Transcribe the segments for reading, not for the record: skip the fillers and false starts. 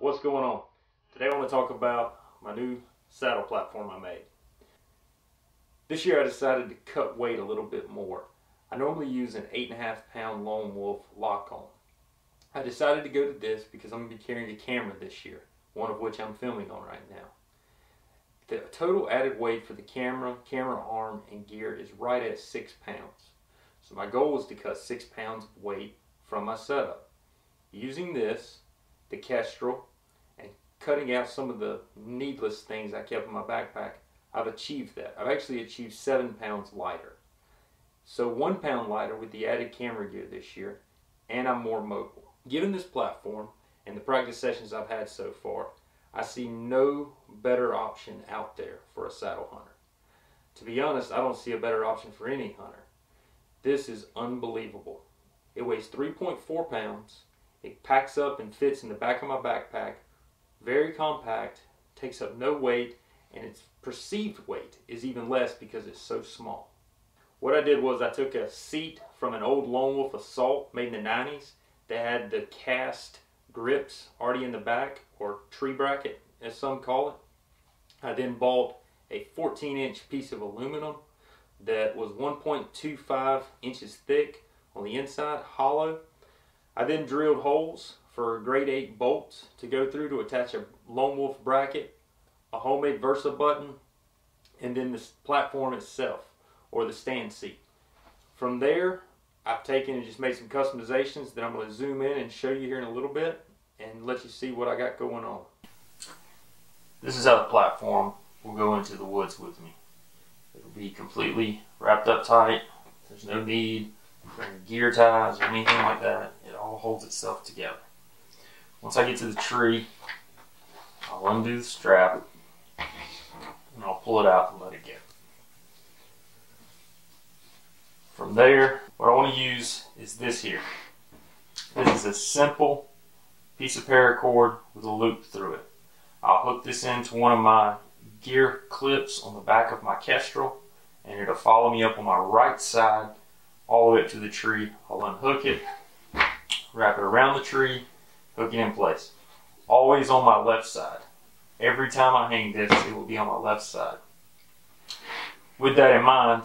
What's going on? Today I want to talk about my new saddle platform I made. This year I decided to cut weight a little bit more. I normally use an 8.5 pound Lone Wolf lock-on. I decided to go to this because I'm going to be carrying a camera this year, one of which I'm filming on right now. The total added weight for the camera arm, and gear is right at 6 pounds. So my goal is to cut 6 pounds of weight from my setup. Using this, the Kestrel, and cutting out some of the needless things I kept in my backpack, I've achieved that. I've actually achieved 7 pounds lighter. So 1 pound lighter with the added camera gear this year, and I'm more mobile. Given this platform and the practice sessions I've had so far, I see no better option out there for a saddle hunter. To be honest, I don't see a better option for any hunter. This is unbelievable. It weighs 3.4 pounds. It packs up and fits in the back of my backpack. Very compact, takes up no weight, and its perceived weight is even less because it's so small. What I did was I took a seat from an old Lone Wolf Assault made in the 90s. They had the cast grips already in the back, or tree bracket as some call it. I then bought a 14-inch piece of aluminum that was 1.25 inches thick on the inside, hollow. I then drilled holes for grade 8 bolts to go through to attach a Lone Wolf bracket, a homemade Versa button, and then the platform itself, or the stand seat. From there, I've taken and just made some customizations that I'm going to zoom in and show you here in a little bit and let you see what I got going on. This is how the platform will go into the woods with me. It'll be completely wrapped up tight. There's no need for any gear ties or anything like that. It all holds itself together. Once I get to the tree, I'll undo the strap and I'll pull it out and let it go. From there, what I want to use is this here. This is a simple piece of paracord with a loop through it. I'll hook this into one of my gear clips on the back of my Kestrel, and it'll follow me up on my right side all the way up to the tree. I'll unhook it, wrap it around the tree, hook it in place. Always on my left side. Every time I hang this, it will be on my left side. With that in mind,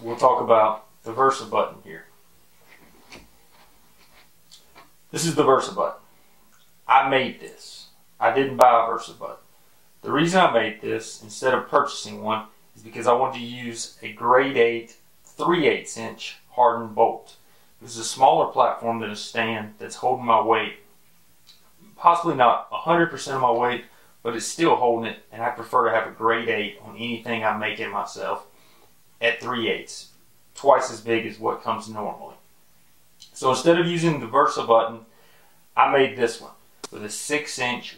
we'll talk about the Versa button here. This is the Versa button. I made this. I didn't buy a Versa button. The reason I made this instead of purchasing one is because I wanted to use a grade 8 3/8 inch hardened bolt. This is a smaller platform than a stand that's holding my weight. Possibly not 100% of my weight, but it's still holding it, and I prefer to have a grade 8 on anything I'm making myself at 3/8, twice as big as what comes normally. So instead of using the Versa button, I made this one with a 6-inch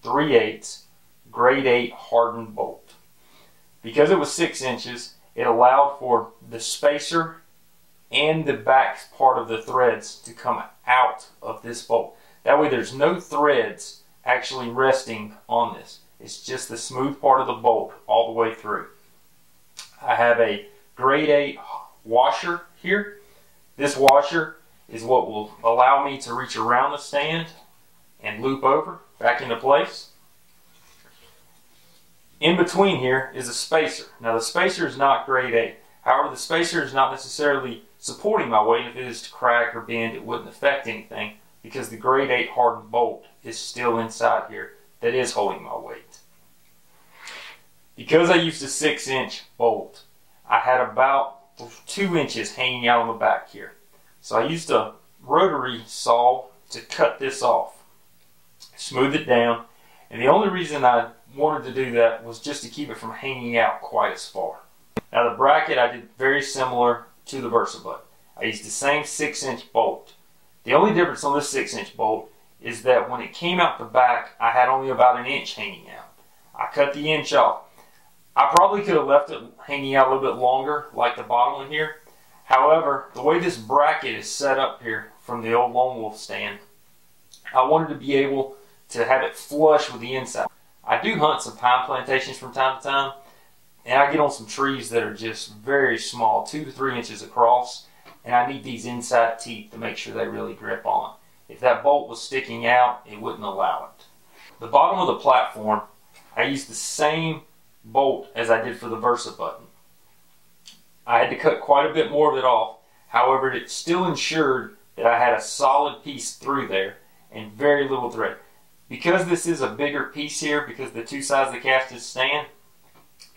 3/8 grade 8 hardened bolt. Because it was 6 inches, it allowed for the spacer and the back part of the threads to come out of this bolt. That way there's no threads actually resting on this. It's just the smooth part of the bolt all the way through. I have a grade 8 washer here. This washer is what will allow me to reach around the stand and loop over back into place. In between here is a spacer. Now the spacer is not grade 8. However, the spacer is not necessarily supporting my weight. If it is to crack or bend, it wouldn't affect anything because the grade 8 hardened bolt is still inside here that is holding my weight. Because I used a 6-inch bolt, I had about 2 inches hanging out on the back here. So I used a rotary saw to cut this off, smooth it down, and the only reason I wanted to do that was just to keep it from hanging out quite as far. Now the bracket I did very similar to the Versa button. I used the same 6-inch bolt. The only difference on this 6-inch bolt is that when it came out the back, I had only about 1 inch hanging out. I cut the inch off. I probably could have left it hanging out a little bit longer, like the bottom one here. However, the way this bracket is set up here from the old Lone Wolf stand, I wanted to be able to have it flush with the inside. I do hunt some pine plantations from time to time, and I get on some trees that are just very small, 2 to 3 inches across, and I need these inside teeth to make sure they really grip on. If that bolt was sticking out, it wouldn't allow it. The bottom of the platform, I used the same bolt as I did for the Versa button. I had to cut quite a bit more of it off. However, it still ensured that I had a solid piece through there and very little thread. Because this is a bigger piece here, because the two sides of the cast stand,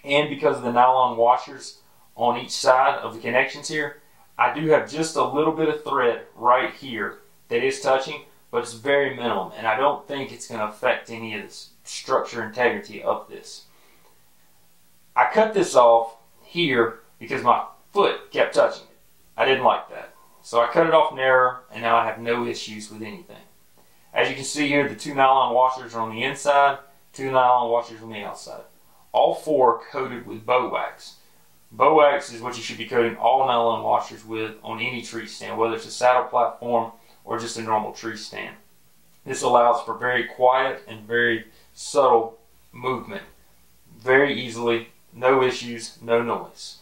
and because of the nylon washers on each side of the connections here, I do have just a little bit of thread right here that is touching, but it's very minimum, and I don't think it's going to affect any of the structure integrity of this. I cut this off here because my foot kept touching it. I didn't like that. So I cut it off narrower, and now I have no issues with anything. As you can see here, the two nylon washers are on the inside, two nylon washers on the outside. All four coated with bow wax. Bow wax is what you should be coating all nylon washers with on any tree stand, whether it's a saddle platform or just a normal tree stand. This allows for very quiet and very subtle movement. Very easily, no issues, no noise.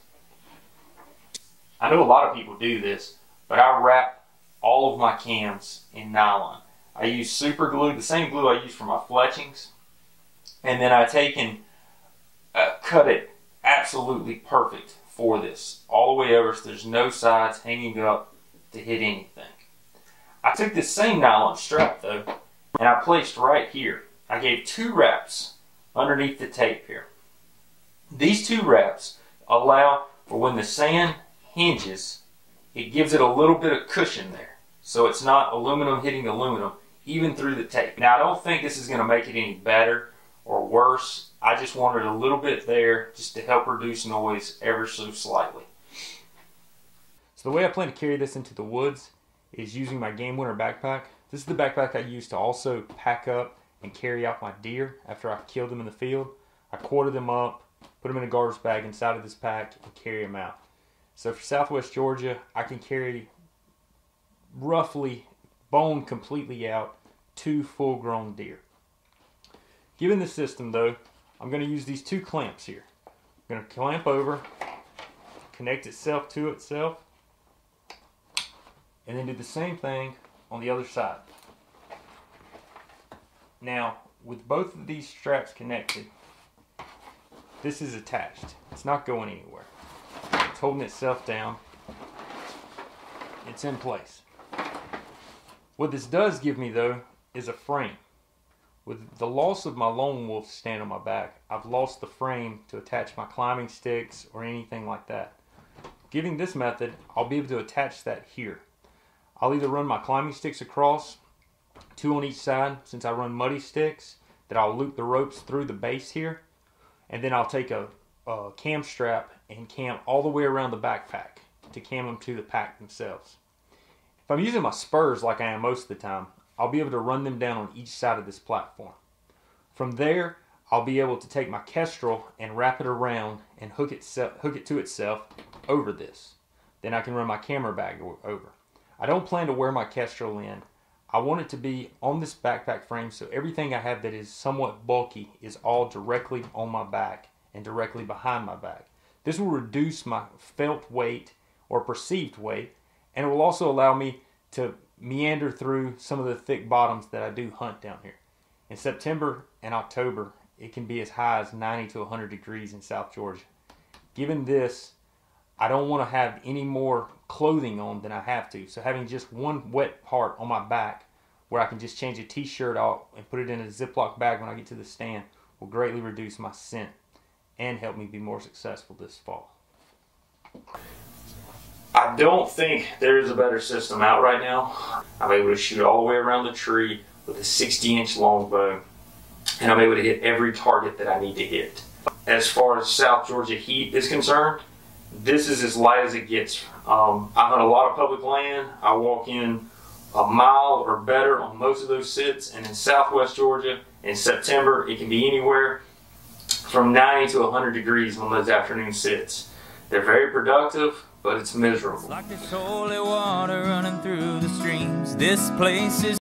I know a lot of people do this, but I wrap all of my cams in nylon. I use super glue, the same glue I use for my fletchings, and then I take and cut it absolutely perfect for this, all the way over so there's no sides hanging up to hit anything. I took this same nylon strap though, and I placed right here. I gave 2 wraps underneath the tape here. These 2 wraps allow for when the sand hinges, it gives it a little bit of cushion there. So it's not aluminum hitting aluminum, even through the tape. Now I don't think this is going to make it any better or worse. I just wanted a little bit there just to help reduce noise ever so slightly. So the way I plan to carry this into the woods is using my Game Winner backpack. This is the backpack I use to also pack up and carry out my deer after I kill them in the field. I quarter them up, put them in a garbage bag inside of this pack, and carry them out. So for Southwest Georgia, I can carry roughly, bone completely out, 2 full-grown deer. Given the system though, I'm going to use these 2 clamps here. I'm going to clamp over, connect itself to itself, and then do the same thing on the other side. Now, with both of these straps connected, this is attached. It's not going anywhere. It's holding itself down. It's in place. What this does give me though is a frame. With the loss of my Lone Wolf stand on my back, I've lost the frame to attach my climbing sticks or anything like that. Giving this method, I'll be able to attach that here. I'll either run my climbing sticks across, 2 on each side, since I run muddy sticks, that I'll loop the ropes through the base here, and then I'll take a cam strap and cam all the way around the backpack to cam them to the pack themselves. If I'm using my spurs like I am most of the time, I'll be able to run them down on each side of this platform. From there, I'll be able to take my Kestrel and wrap it around and hook it to itself over this. Then I can run my camera bag over. I don't plan to wear my Kestrel in. I want it to be on this backpack frame so everything I have that is somewhat bulky is all directly on my back and directly behind my back. This will reduce my felt weight or perceived weight, and it will also allow me to meander through some of the thick bottoms that I do hunt down here. In September and October, it can be as high as 90 to 100 degrees in South Georgia. Given this, I don't want to have any more clothing on than I have to. So having just one wet part on my back where I can just change a t-shirt out and put it in a Ziploc bag when I get to the stand will greatly reduce my scent and help me be more successful this fall. I don't think there is a better system out right now. I'm able to shoot all the way around the tree with a 60-inch longbow, and I'm able to hit every target that I need to hit. As far as South Georgia heat is concerned, this is as light as it gets. I hunt a lot of public land. I walk in a mile or better on most of those sits, and in Southwest Georgia, in September, it can be anywhere from 90 to 100 degrees on those afternoon sits. They're very productive, but it's miserable. Like this holy water running through the streams. This place is